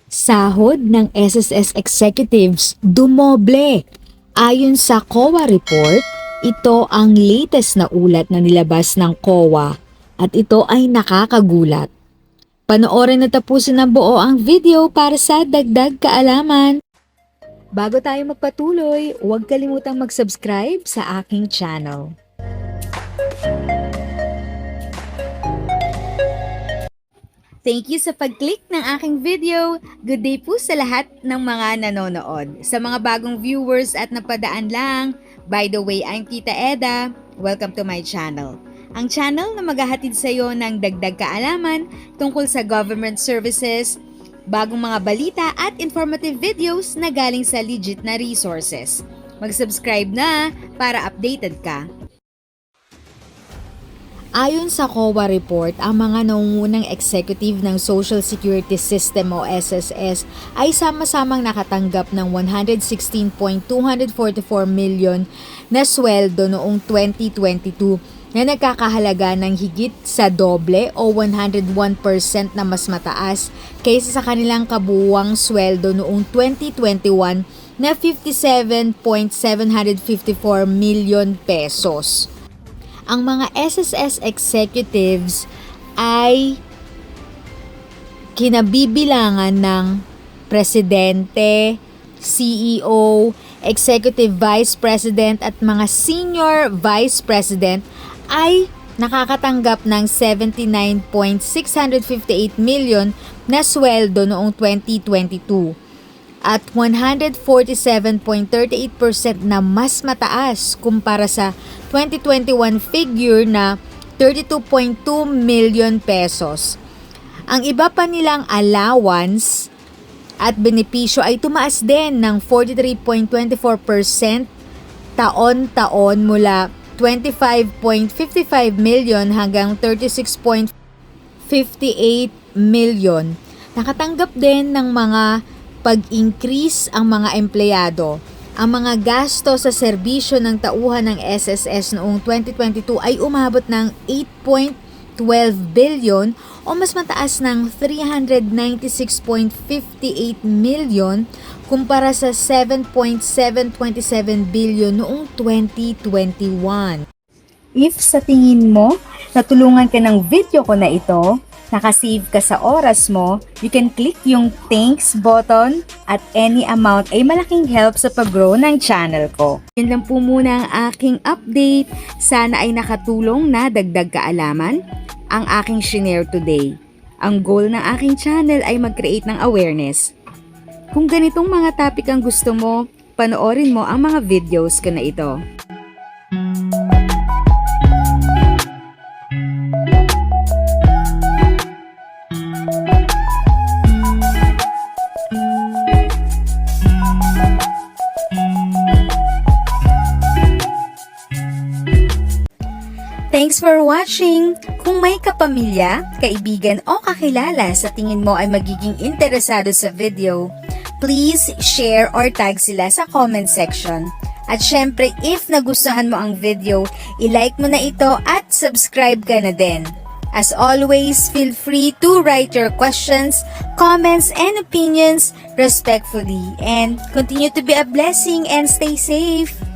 Sahod ng SSS executives dumoble. Ayon sa COA report, ito ang latest na ulat na nilabas ng COA at ito ay nakakagulat. Panoorin at tapusin ng buo ang video para sa dagdag kaalaman. Bago tayo magpatuloy, huwag kalimutang mag-subscribe sa aking channel. Thank you sa pag-click ng aking video. Good day po sa lahat ng mga nanonood. Sa mga bagong viewers at napadaan lang, by the way, I'm Tita Eda. Welcome to my channel. Ang channel na maghahatid sa iyo ng dagdag kaalaman tungkol sa government services, bagong mga balita at informative videos na galing sa legit na resources. Mag-subscribe na para updated ka. Ayon sa COA report, ang mga nangungunang executive ng Social Security System o SSS ay sama-samang nakatanggap ng 116.244 million na sweldo noong 2022 na nagkakahalaga ng higit sa doble o 101% na mas mataas kaysa sa kanilang kabuuang sweldo noong 2021 na 57.754 million pesos. Ang mga SSS executives ay kinabibilangan ng presidente, CEO, executive vice president at mga senior vice president ay nakakatanggap ng 79.658 million na sweldo noong 2022 at 147.38% na mas mataas kumpara sa 2021 figure na 32.2 million pesos. Ang iba pa nilang allowance at benepisyo ay tumaas din ng 43.24% taon-taon mula 25.55 million hanggang 36.58 million. Nakatanggap din ng mga pag-increase ang mga empleyado. Ang mga gasto sa serbisyo ng tauhan ng SSS noong 2022 ay umabot ng 8.12 billion o mas mataas ng 396.58 million kumpara sa 7.727 billion noong 2021. If sa tingin mo, natulungan ka ng video ko na ito, nakasave ka sa oras mo, you can click yung thanks button at any amount ay malaking help sa pag-grow ng channel ko. Yun lang po muna ang aking update. Sana ay nakatulong na dagdag kaalaman ang aking shinare today. Ang goal ng aking channel ay mag-create ng awareness. Kung ganitong mga topic ang gusto mo, panoorin mo ang mga videos ko na ito. Thanks for watching! Kung may kapamilya, kaibigan o kakilala sa tingin mo ay magiging interesado sa video, please share or tag sila sa comment section. At syempre, if nagustuhan mo ang video, i-like mo na ito at subscribe ka na din. As always, feel free to write your questions, comments, and opinions respectfully. And continue to be a blessing and stay safe!